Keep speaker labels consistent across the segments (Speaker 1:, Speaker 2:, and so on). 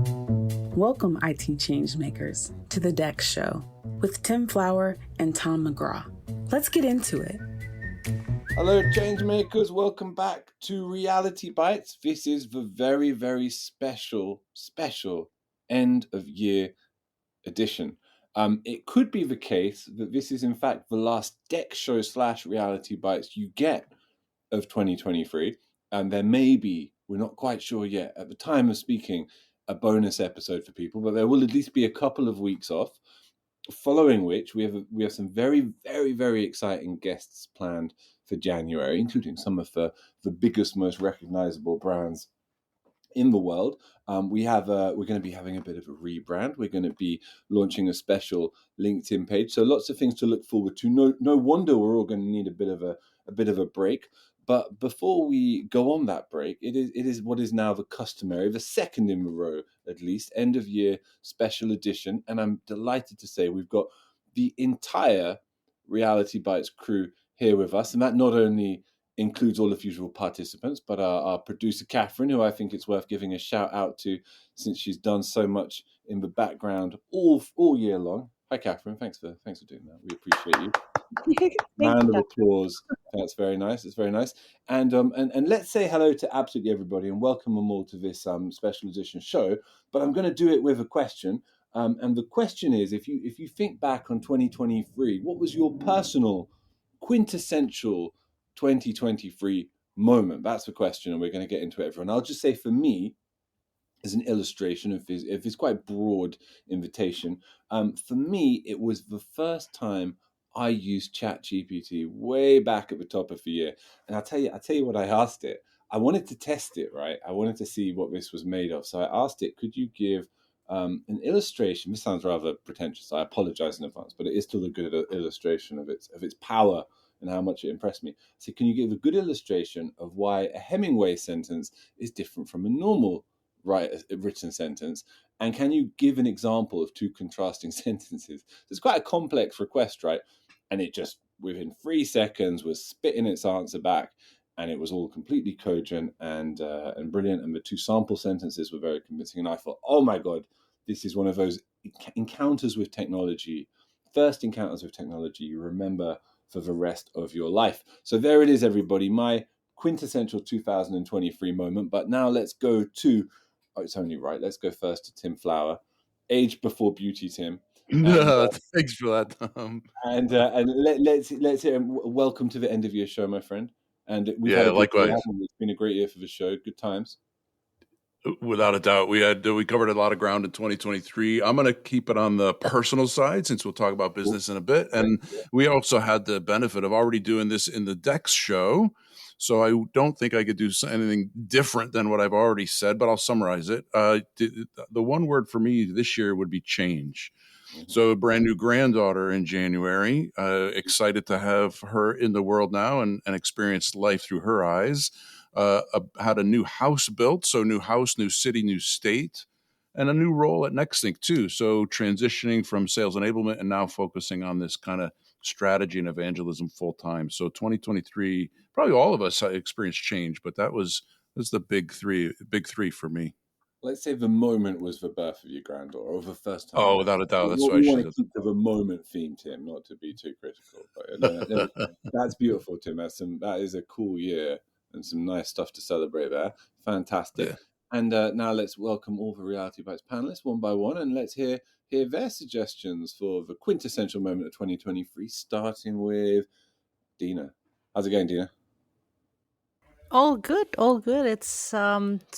Speaker 1: Welcome, IT changemakers, to the Dex Show with Tim Flower and Tom McGraw. Let's get into it.
Speaker 2: Hello, changemakers. Welcome back to Reality Bytes. This is the very, very special end of year edition. It could be the case that this is in fact the last Dex Show / Reality Bytes you get of 2023. And there may be, we're not quite sure yet, at the time of speaking, a bonus episode for people, but there will at least be a couple of weeks off. Following which, we have some very, very, very exciting guests planned for January, including some of the biggest, most recognizable brands in the world. We're going to be having a bit of a rebrand. We're going to be launching a special LinkedIn page. So lots of things to look forward to. No wonder we're all going to need a bit of a break. But before we go on that break, it is what is now the customary, the second in a row at least, end of year special edition. And I'm delighted to say we've got the entire Reality Bytes crew here with us. And that not only includes all of the usual participants, but our producer, Catherine, who I think it's worth giving a shout out to since she's done so much in the background all year long. Hi, Catherine. Thanks for doing that. We appreciate you. Round of applause. That's very nice. It's very nice. And let's say hello to absolutely everybody and welcome them all to this special edition show. But I'm going to do it with a question. And the question is, if you think back on 2023, what was your personal quintessential 2023 moment? That's the question, and we're going to get into it, everyone. I'll just say for me, as an illustration of this quite broad invitation, for me, it was the first time I used ChatGPT way back at the top of the year. And I'll tell you what I asked it. I wanted to test it, right? I wanted to see what this was made of. So I asked it, could you give an illustration? This sounds rather pretentious. I apologize in advance, but it is still a good illustration of its power and how much it impressed me. So can you give a good illustration of why a Hemingway sentence is different from a normal written sentence? And can you give an example of two contrasting sentences? It's quite a complex request, right? And it just, within 3 seconds, was spitting its answer back. And it was all completely cogent and brilliant. And the two sample sentences were very convincing. And I thought, oh my God, this is one of those encounters with technology, first encounters with technology you remember for the rest of your life. So there it is, everybody, my quintessential 2023 moment. But now let's go to, it's only right, let's go first to Tim Flower. Age before beauty, Tim.
Speaker 3: Thanks for that, Tom.
Speaker 2: And let's hear him. Welcome to the end of your show, my friend. And we've had a good
Speaker 3: likewise.
Speaker 2: year, it's been a great year for the show. Good times.
Speaker 3: Without a doubt, we covered a lot of ground in 2023. I'm going to keep it on the personal side since we'll talk about business in a bit. And we also had the benefit of already doing this in the Dex show. So I don't think I could do anything different than what I've already said, but I'll summarize it. The one word for me this year would be change. So a brand new granddaughter in January, excited to have her in the world now and experience life through her eyes. Had a new house built, so new house, new city, new state, and a new role at NextThink too. So transitioning from sales enablement and now focusing on this kind of strategy and evangelism full time. So 2023, probably all of us experienced change, but that's the big three for me.
Speaker 2: Let's say the moment was the birth of your granddaughter, or the first time.
Speaker 3: Oh, without a doubt. That's
Speaker 2: what we want to keep to the moment theme, Tim, not to be too critical. But that's beautiful, Tim. That is a cool year and some nice stuff to celebrate there. Fantastic. Yeah. And now let's welcome all the Reality Bytes panelists one by one, and let's hear their suggestions for the quintessential moment of 2023, starting with Dina. How's it going, Dina?
Speaker 4: All good. It's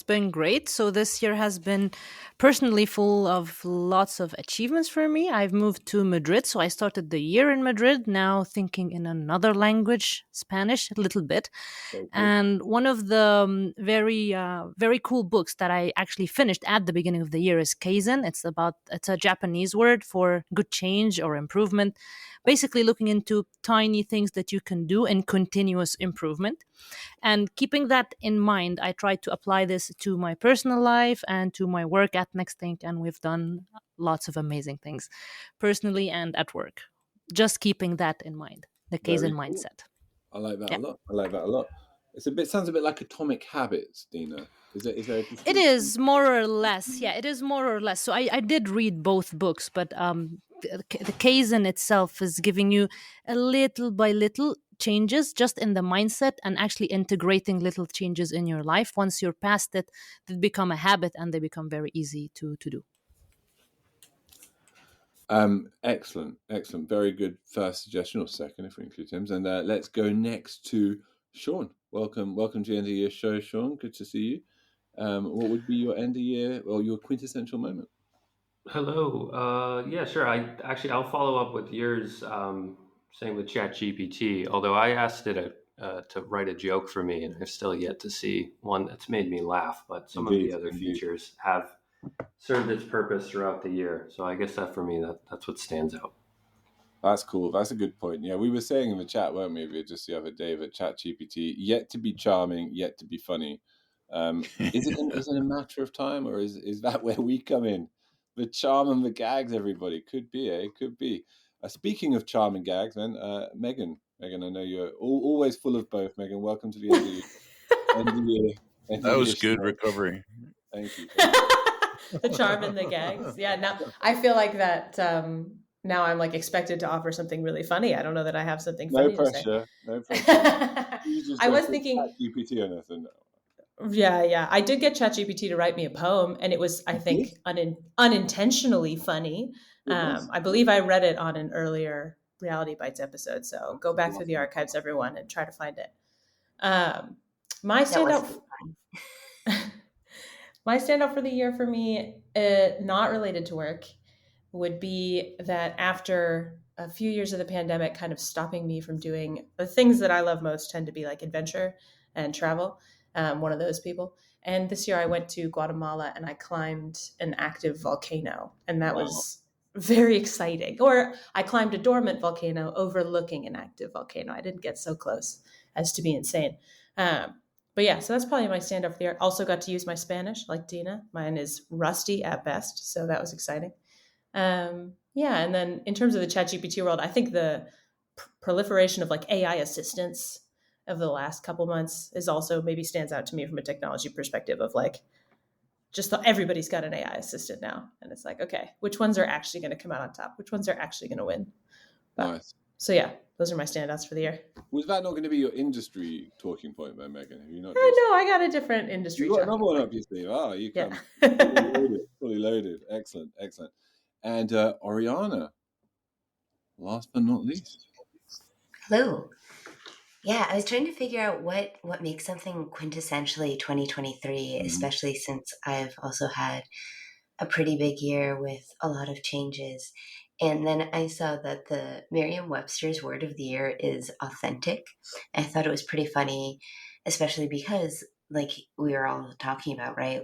Speaker 4: been great. So this year has been personally full of lots of achievements for me. I've moved to Madrid, so I started the year in Madrid, now thinking in another language, Spanish, a little bit. Okay. And one of the very cool books that I actually finished at the beginning of the year is Kaizen. It's a Japanese word for good change or improvement, basically looking into tiny things that you can do in continuous improvement. And keeping that in mind, I tried to apply this to my personal life and to my work at NextThink, and we've done lots of amazing things personally and at work. Just keeping that in mind, the Kaizen mindset.
Speaker 2: I like that a lot. sounds a bit like Atomic Habits, Dina. Is there a
Speaker 4: It
Speaker 2: distinction?
Speaker 4: is more or less. Yeah, it is more or less. So I did read both books, but the Kaizen itself is giving you a little by little changes just in the mindset and actually integrating little changes in your life. Once you're past it, they become a habit and they become very easy to do.
Speaker 2: Excellent. Very good first suggestion, or second, if we include Tim's. And let's go next to Sean. Welcome to the end of your show, Sean. Good to see you. What would be your end of year, well, your quintessential moment?
Speaker 5: Hello. Yeah, sure. I'll follow up with yours. Same with ChatGPT. Although I asked it to write a joke for me, and I've still yet to see one that's made me laugh. But some of the other
Speaker 2: Indeed.
Speaker 5: features have served its purpose throughout the year. So I guess that for me, that's what stands out.
Speaker 2: That's cool. That's a good point. Yeah, we were saying in the chat, weren't we, just the other day, that ChatGPT, yet to be charming, yet to be funny. Is it a matter of time, or is that where we come in? The charm and the gags, everybody. Could be, eh? Could be. Speaking of charm and gags, then, Megan, I know you're always full of both, Megan. Welcome to the end of the end
Speaker 3: That
Speaker 2: of
Speaker 3: was
Speaker 2: year
Speaker 3: good
Speaker 2: show.
Speaker 3: recovery.
Speaker 2: Thank you.
Speaker 6: The charm and the gags. Yeah, now I feel like that now I'm like expected to offer something really funny. I don't know that I have something
Speaker 2: No
Speaker 6: funny to say.
Speaker 2: pressure. No pressure. You just
Speaker 6: I
Speaker 2: don't
Speaker 6: was
Speaker 2: put
Speaker 6: thinking,
Speaker 2: ChatGPT on us.
Speaker 6: yeah. I did get ChatGPT to write me a poem, and it was, I think, unintentionally funny.
Speaker 2: It was.
Speaker 6: I believe I read it on an earlier Reality Bytes episode. So go back through the archives, everyone, and try to find it. My standout. My standout for the year for me, not related to work, would be that after a few years of the pandemic kind of stopping me from doing the things that I love most, tend to be like adventure and travel. One of those people. And this year I went to Guatemala and I climbed an active volcano, and that was very exciting. Or I climbed a dormant volcano overlooking an active volcano. I didn't get so close as to be insane. But yeah, so that's probably my standout for the year. Also got to use my Spanish, like Dina. Mine is rusty at best, so that was exciting. Yeah, and then in terms of the ChatGPT world, I think the proliferation of like AI assistants of the last couple months is also maybe stands out to me from a technology perspective of like just everybody's got an AI assistant now, and it's like, okay, which ones are actually going to come out on top? Which ones are actually going to win? But,
Speaker 2: Nice.
Speaker 6: So yeah, those are my standouts for the year.
Speaker 2: Was that not going to be your industry talking point, though, Megan? Have you not?
Speaker 6: No, I got a different industry.
Speaker 2: You got another one up your sleeve. Oh, you come fully loaded. Excellent. And Oriana, last but not least.
Speaker 7: Hello. Yeah, I was trying to figure out what makes something quintessentially 2023, especially since I've also had a pretty big year with a lot of changes. And then I saw that the Merriam-Webster's word of the year is authentic. I thought it was pretty funny, especially because, like we were all talking about, right?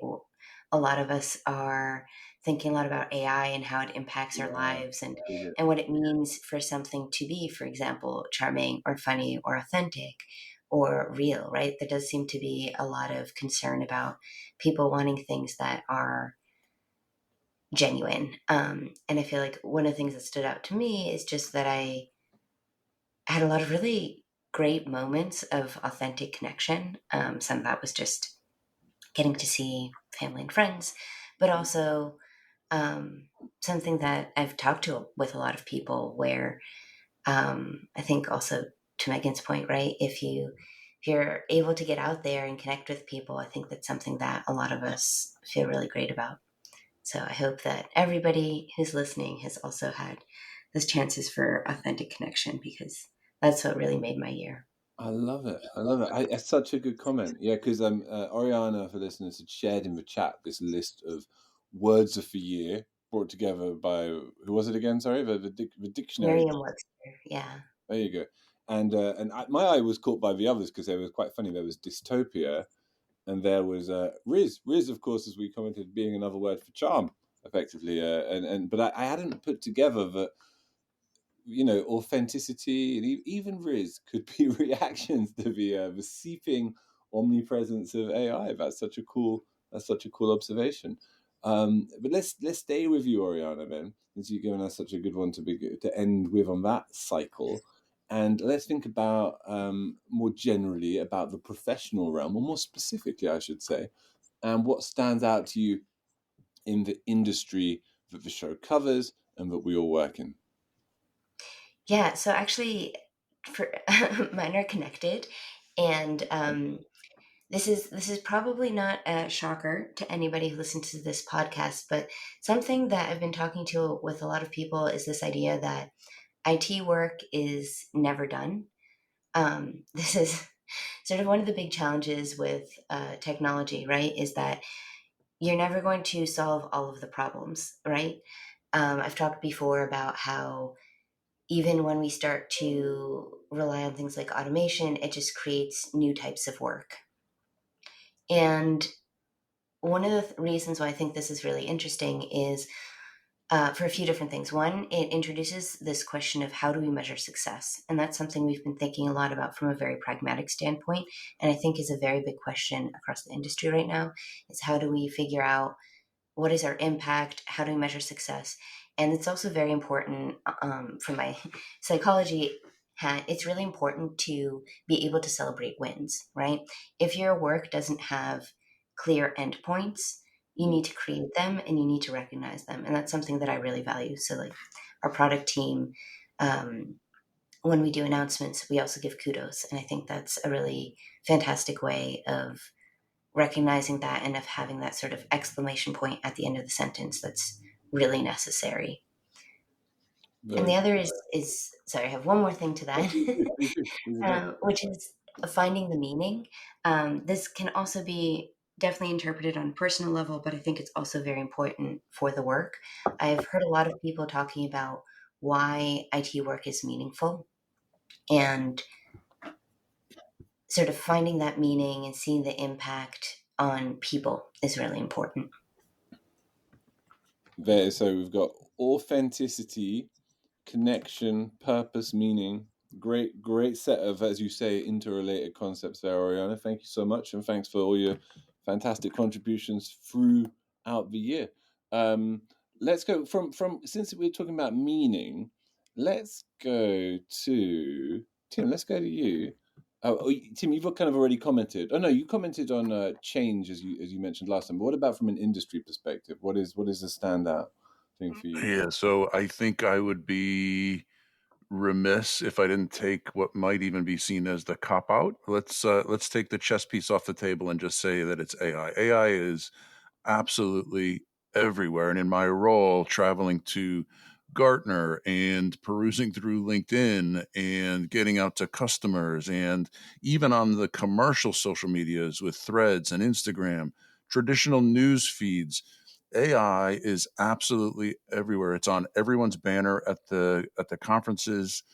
Speaker 7: A lot of us are thinking a lot about AI and how it impacts our lives and what it means for something to be, for example, charming or funny or authentic or real, right? There does seem to be a lot of concern about people wanting things that are genuine. And I feel like one of the things that stood out to me is just that I had a lot of really great moments of authentic connection. Some of that was just getting to see family and friends, but also something that I've talked to with a lot of people where I think also to Megan's point, right? If you're able to get out there and connect with people, I think that's something that a lot of us feel really great about. So I hope that everybody who's listening has also had those chances for authentic connection, because that's what really made my year.
Speaker 2: I love it. It's such a good comment. Yeah, because Oriana, for listeners, had shared in the chat this list of words of the year brought together by, who was it again? Sorry, the dictionary.
Speaker 7: Merriam-Webster, yeah.
Speaker 2: There you go. And my eye was caught by the others because they were quite funny. There was dystopia, and there was Rizz. Rizz, of course, as we commented, being another word for charm, effectively. But I hadn't put together that, authenticity and even Rizz could be reactions to the seeping omnipresence of AI. That's such a cool observation. But let's stay with you, Oriana, then, since you've given us such a good one to end with on that cycle. And let's think about more generally about the professional realm, or more specifically, I should say, and what stands out to you in the industry that the show covers and that we all work in.
Speaker 7: Yeah, so actually, mine are connected, and this is probably not a shocker to anybody who listens to this podcast, but something that I've been talking to with a lot of people is this idea that IT work is never done. This is sort of one of the big challenges with technology, right? Is that you're never going to solve all of the problems, right? I've talked before about how even when we start to rely on things like automation, it just creates new types of work. And one of the reasons why I think this is really interesting is for a few different things. One, it introduces this question of how do we measure success? And that's something we've been thinking a lot about from a very pragmatic standpoint. And I think is a very big question across the industry right now is how do we figure out what is our impact? How do we measure success? And it's also very important from my psychology hat. It's really important to be able to celebrate wins, right? If your work doesn't have clear endpoints, you need to create them and you need to recognize them. And that's something that I really value. So, like our product team, when we do announcemements, we also give kudos. And I think that's a really fantastic way of recognizing that and of having that sort of exclamation point at the end of the sentence that's really necessary. And the other is sorry, I have one more thing to that, which is finding the meaning. This can also be definitely interpreted on a personal level, but I think it's also very important for the work. I've heard a lot of people talking about why IT work is meaningful, and sort of finding that meaning and seeing the impact on people is really important.
Speaker 2: So we've got authenticity, connection, purpose, meaning. Great set of, as you say, interrelated concepts there, Oriana. Thank you so much, and thanks for all your fantastic contributions throughout the year. Let's go from since we're talking about meaning, let's go to Tim. Let's go to you. Tim, you've kind of already commented. Oh no, you commented on change as you mentioned last time. But what about from an industry perspective? What is the standout thing for you?
Speaker 3: Yeah, so I think I would be remiss if I didn't take what might even be seen as the cop out. Let's take the chess piece off the table and just say that it's AI. AI is absolutely everywhere. And in my role, traveling to Gartner and perusing through LinkedIn and getting out to customers and even on the commercial social medias with Threads and Instagram, traditional news feeds, AI is absolutely everywhere. It's on everyone's banner at the conferences.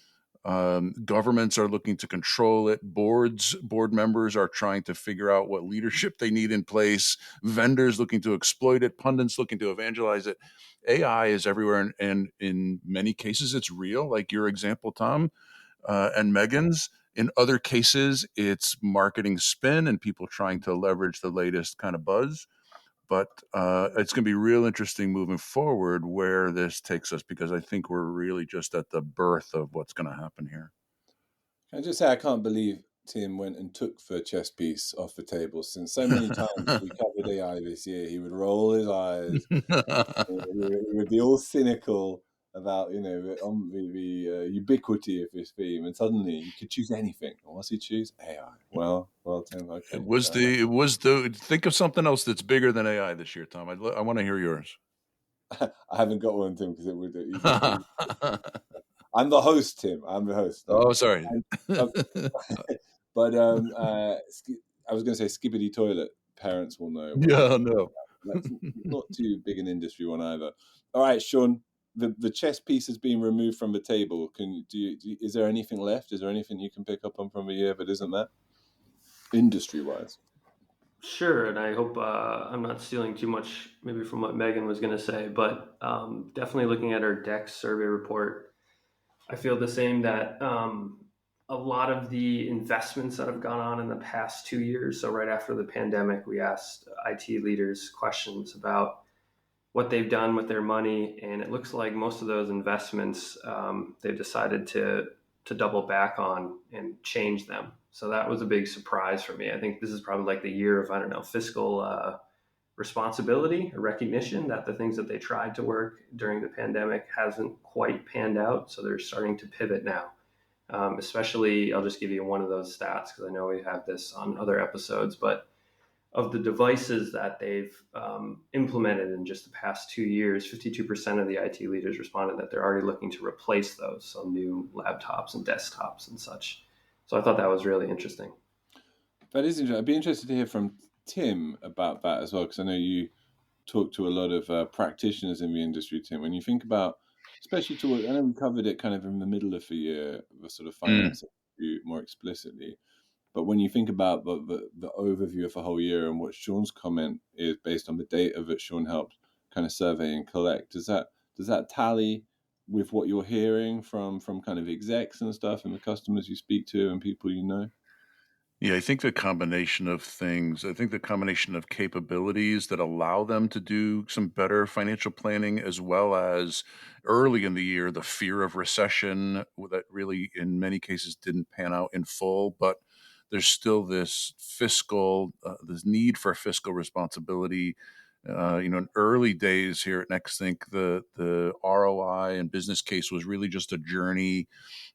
Speaker 3: Governments are looking to control it. Board members are trying to figure out what leadership they need in place. Vendors looking to exploit it. Pundits looking to evangelize it. AI is everywhere, and in many cases, it's real, like your example, Tom, and Megan's. In other cases, it's marketing spin and people trying to leverage the latest kind of buzz. But it's going to be real interesting moving forward where this takes us, because I think we're really just at the birth of what's going to happen here.
Speaker 2: Can I just say I can't believe Tim went and took the chess piece off the table, since so many times we covered AI this year, he would roll his eyes. He would be all cynical about the ubiquity of this theme, and suddenly you could choose anything. What's he choose? AI. Well, Tim. Okay.
Speaker 3: It was the think of something else that's bigger than AI this year, Tom. I want to hear yours.
Speaker 2: I haven't got one, Tim, because it would. I'm the host, Tim. I'm the host.
Speaker 3: Oh, sorry.
Speaker 2: But I was going to say skibbity toilet. Parents will know.
Speaker 3: Yeah, no.
Speaker 2: That's not too big an industry one either. All right, Sean. The chess piece has been removed from the table. Is there anything left? Is there anything you can pick up on from the year that isn't that, industry-wise?
Speaker 5: Sure, and I hope I'm not stealing too much maybe from what Megan was going to say, but definitely looking at our DEX survey report, I feel the same that a lot of the investments that have gone on in the past 2 years, so right after the pandemic, we asked IT leaders questions about what they've done with their money, and it looks like most of those investments, they've decided to to double back on and change them. So that was a big surprise for me. I think this is probably like the year of, I don't know, fiscal responsibility or recognition that the things that they tried to work during the pandemic hasn't quite panned out. So they're starting to pivot now. Especially, I'll just give you one of those stats because I know we have this on other episodes, but of the devices that they've implemented in just the past 2 years, 52% of the IT leaders responded that they're already looking to replace those, so new laptops and desktops and such. So I thought that was really interesting.
Speaker 2: That is interesting. I'd be interested to hear from Tim about that as well, because I know you talk to a lot of practitioners in the industry, Tim. When you think about, especially toward, I know we covered it kind of in the middle of the year, the sort of finance more explicitly. But when you think about the overview of the whole year and what Sean's comment is based on the data that Sean helped kind of survey and collect, does that tally with what you're hearing from kind of execs and stuff and the customers you speak to and people you know?
Speaker 3: Yeah, I think the combination of things, I think the combination of capabilities that allow them to do some better financial planning, as well as early in the year, the fear of recession that really, in many cases, didn't pan out in full. But there's still this this need for fiscal responsibility. In early days here at NextThink, the ROI and business case was really just a journey.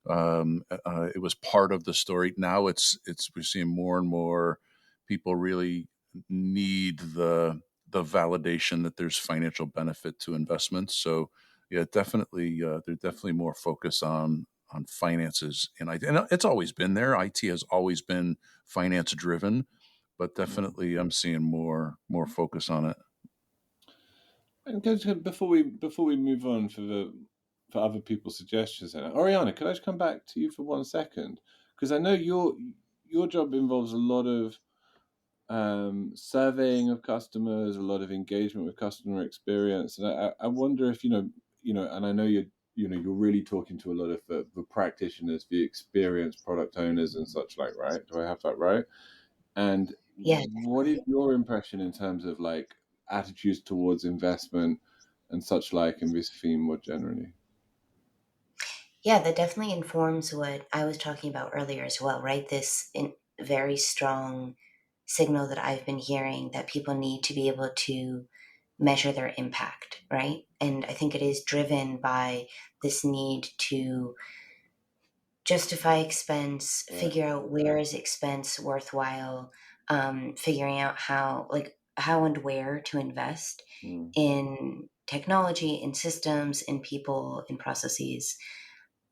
Speaker 3: It was part of the story. Now we're seeing more and more people really need the validation that there's financial benefit to investments. So yeah, definitely, there's definitely more focus on finances, and it's always been there. IT has always been finance driven, but definitely I'm seeing more focus on it.
Speaker 2: And before we move on for other people's suggestions, Oriana, could I just come back to you for 1 second? Because I know your job involves a lot of surveying of customers, a lot of engagement with customer experience, and I wonder if and I know you're really talking to a lot of the practitioners, the experienced product owners, and such like, right? Do I have that right? And
Speaker 7: Yeah.
Speaker 2: what is your impression in terms of like attitudes towards investment and such like in this theme more generally?
Speaker 7: Yeah, that definitely informs what I was talking about earlier as well, right? This very strong signal that I've been hearing that people need to be able to measure their impact, right? And I think it is driven by this need to justify expense,
Speaker 2: Right.
Speaker 7: figure out where is expense worthwhile, figuring out how and where to invest
Speaker 2: Mm.
Speaker 7: in technology, in systems, in people, in processes.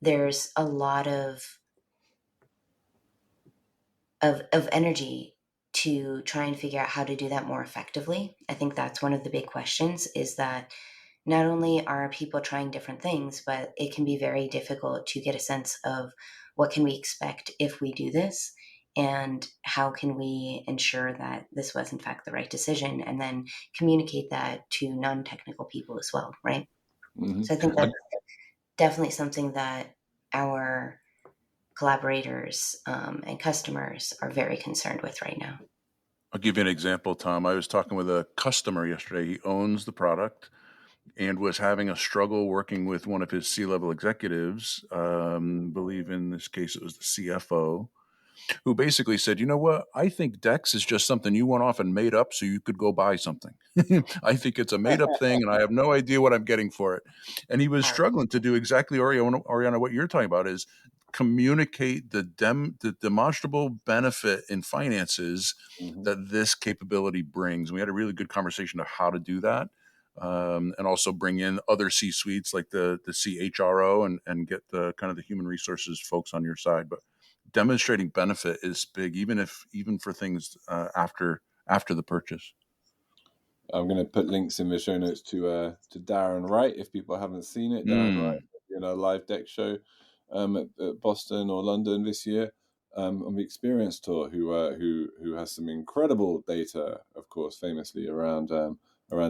Speaker 7: There's a lot of energy to try and figure out how to do that more effectively. I think that's one of the big questions, is that not only are people trying different things, but it can be very difficult to get a sense of what can we expect if we do this, and how can we ensure that this was in fact the right decision, and then communicate that to non-technical people as well, right?
Speaker 2: Mm-hmm.
Speaker 7: So I think that's definitely something that our collaborators and customers are very concerned with right now.
Speaker 3: I'll give you an example, Tom. I was talking with a customer yesterday. He owns the product and was having a struggle working with one of his C-level executives. Believe in this case it was the CFO, who basically said, "You know what? I think Dex is just something you went off and made up so you could go buy something. I think it's a made up thing, and I have no idea what I'm getting for it." And he was struggling to do exactly, Oriana, what you're talking about, is communicate the demonstrable benefit in finances that this capability brings. We had a really good conversation of how to do that. And also bring in other C-suites like the CHRO and get the kind of the human resources folks on your side. But demonstrating benefit is big, even for things after the purchase.
Speaker 2: I'm going to put links in the show notes to Darren Wright if people haven't seen it. Darren Wright, live deck show at Boston or London this year on the Experience Tour, who has some incredible data, of course, famously around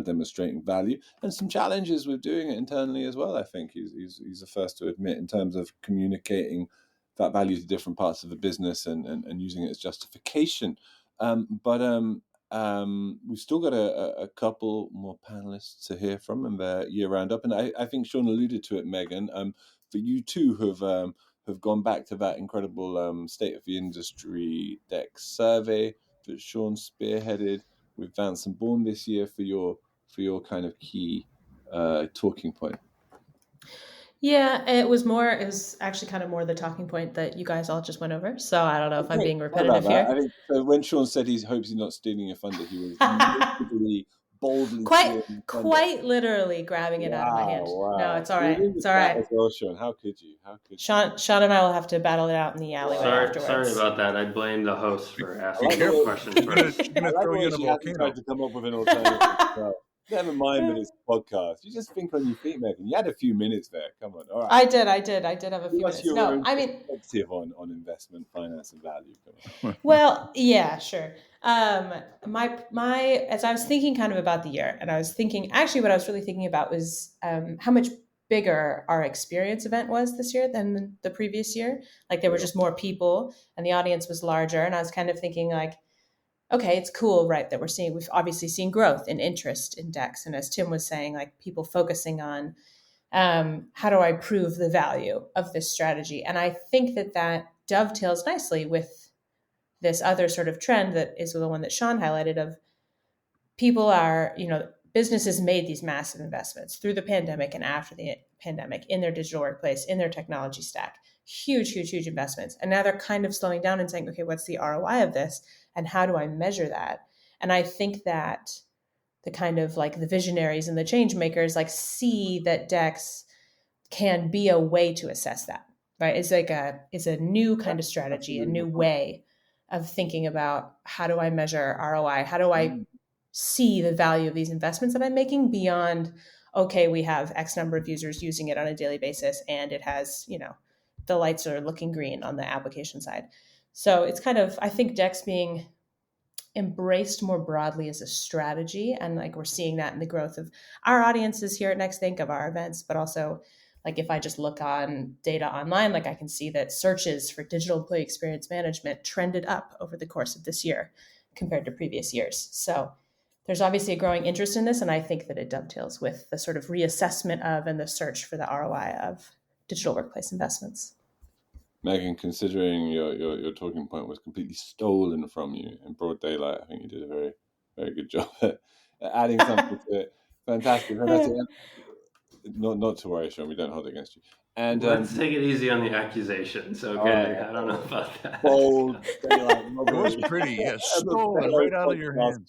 Speaker 2: demonstrating value and some challenges with doing it internally as well. I think he's the first to admit in terms of communicating that value to different parts of the business and using it as justification. We've still got a couple more panelists to hear from in their year roundup, and I think Sean alluded to it, Megan. That you too have have gone back to that incredible state of the industry DEX survey that Sean spearheaded with Vance and Bourne this year for your kind of key talking point.
Speaker 6: Yeah, it was actually kind of more the talking point that you guys all just went over. So I don't know if I'm being repetitive here.
Speaker 2: I think so when Sean said he hopes he's not stealing your thunder, he was literally boldly
Speaker 6: quite literally grabbing it out of my hand.
Speaker 2: Wow.
Speaker 6: No, it's all right. It's all right.
Speaker 2: As well, Sean. How could you?
Speaker 6: Sean and I will have to battle it out in the alleyway afterwards.
Speaker 5: Sorry about that. I blame the host for asking questions first.
Speaker 3: She's gonna throw you in a volcano.
Speaker 2: Tried to come up with an alternative. Never mind that it's a podcast. You just think on your feet, Megan. You had a few minutes there. Come on. All right.
Speaker 6: I did have a few minutes. No, I mean,
Speaker 2: perspective on investment, finance, and value. Come on.
Speaker 6: Well, yeah, sure. My as I was thinking kind of about the year, and I was thinking actually what I was really thinking about was how much bigger our experience event was this year than the previous year. Like there were just more people, and the audience was larger, and I was kind of thinking like, okay, it's cool, right, that we've obviously seen growth in interest in DEX. And as Tim was saying, like people focusing on how do I prove the value of this strategy? And I think that dovetails nicely with this other sort of trend that is the one that Sean highlighted of people are, businesses made these massive investments through the pandemic and after the pandemic in their digital workplace, in their technology stack, huge investments. And now they're kind of slowing down and saying, okay, what's the ROI of this? And how do I measure that? And I think that the kind of like the visionaries and the change makers like see that DEX can be a way to assess that, right? It's a new kind of strategy, a new way of thinking about how do I measure ROI? How do I see the value of these investments that I'm making beyond, okay, we have X number of users using it on a daily basis and it has, the lights are looking green on the application side. So it's kind of, I think DEX being embraced more broadly as a strategy. And like we're seeing that in the growth of our audiences here at NextThink, of our events, but also like if I just look on data online, like I can see that searches for digital employee experience management trended up over the course of this year compared to previous years. So there's obviously a growing interest in this. And I think that it dovetails with the sort of reassessment of and the search for the ROI of digital workplace investments.
Speaker 2: Megan, considering your talking point was completely stolen from you in broad daylight, I think you did a very, very good job at adding something to it. Fantastic. Not to worry, Sean, we don't hold it against you. And
Speaker 5: let's take it easy on the accusations, okay? I don't know about that.
Speaker 2: Bold daylight.
Speaker 3: It was pretty, yeah, stolen right out of your hand.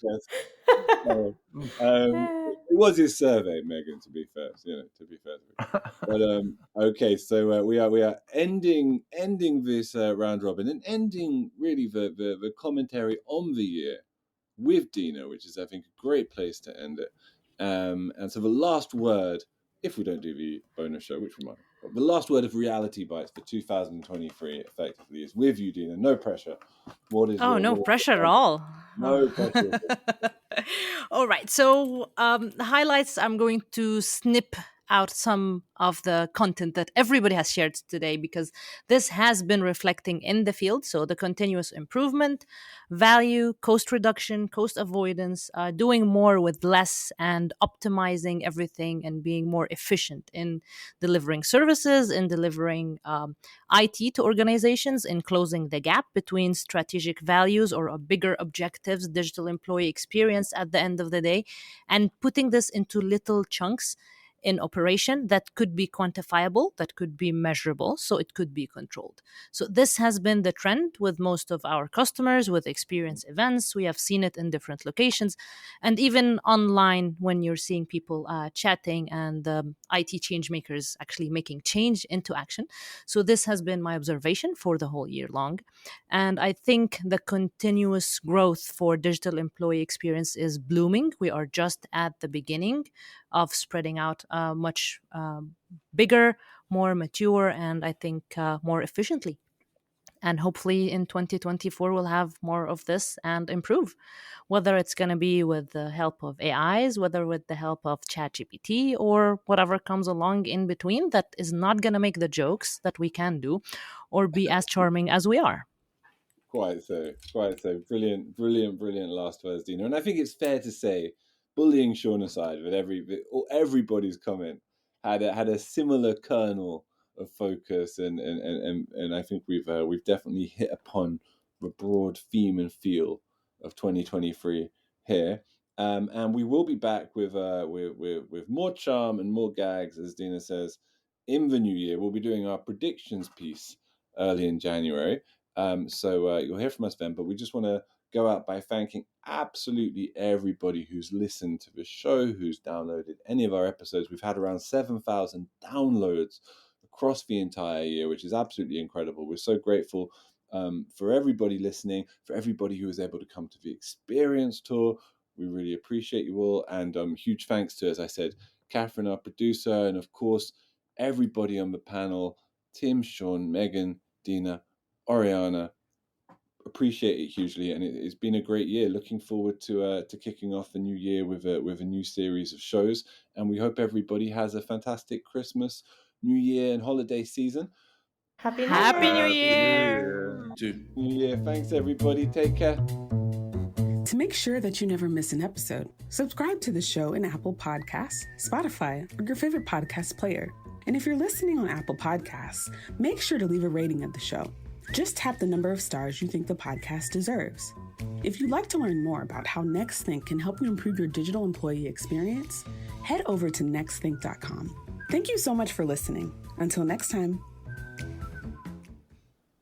Speaker 2: It was his survey, Megan. To be fair, But okay, so we are ending this round robin and ending really the commentary on the year with Dina, which is I think a great place to end it. And so the last word, if we don't do the bonus show, which we might, but the last word of Reality Bytes for 2023 effectively is with you, Dina. No pressure. What is?
Speaker 4: No pressure at all.
Speaker 2: No pressure.
Speaker 4: All right. So the highlights, I'm going to snip out some of the content that everybody has shared today because this has been reflecting in the field. So the continuous improvement, value, cost reduction, cost avoidance, doing more with less and optimizing everything and being more efficient in delivering services, in delivering IT to organizations, in closing the gap between strategic values or bigger objectives, digital employee experience at the end of the day, and putting this into little chunks in operation that could be quantifiable, that could be measurable, so it could be controlled. So this has been the trend with most of our customers, with experience events. We have seen it in different locations, and even online when you're seeing people chatting and IT change makers actually making change into action. So this has been my observation for the whole year long. And I think the continuous growth for digital employee experience is blooming. We are just at the beginning of spreading out much bigger, more mature, and I think more efficiently. And hopefully in 2024, we'll have more of this and improve, whether it's going to be with the help of AIs, whether with the help of ChatGPT or whatever comes along in between that is not going to make the jokes that we can do or be as charming as we are.
Speaker 2: Quite so. Brilliant last words, Dina. And I think it's fair to say, bullying Sean aside, with everybody's comment had a similar kernel focus, and I think we've definitely hit upon the broad theme and feel of 2023 here. And we will be back with more charm and more gags, as Dina says, in the new year. We'll be doing our predictions piece early in January. So you'll hear from us then. But we just want to go out by thanking absolutely everybody who's listened to the show, who's downloaded any of our episodes. We've had around 7,000 downloads across the entire year, which is absolutely incredible. We're so grateful for everybody listening, for everybody who was able to come to the Experience Tour. We really appreciate you all. And huge thanks to, as I said, Catherine, our producer, and of course, everybody on the panel, Tim, Sean, Megan, Dina, Oriana. Appreciate it hugely, and it's been a great year. Looking forward to kicking off the new year with a new series of shows, and we hope everybody has a fantastic Christmas, New Year, and holiday season.
Speaker 6: Happy
Speaker 4: New Year.
Speaker 2: New Year. Thanks, everybody. Take care.
Speaker 1: To make sure that you never miss an episode, subscribe to the show in Apple Podcasts, Spotify, or your favorite podcast player. And if you're listening on Apple Podcasts, make sure to leave a rating of the show. Just tap the number of stars you think the podcast deserves. If you'd like to learn more about how NextThink can help you improve your digital employee experience, head over to nextthink.com. Thank you so much for listening. Until next time.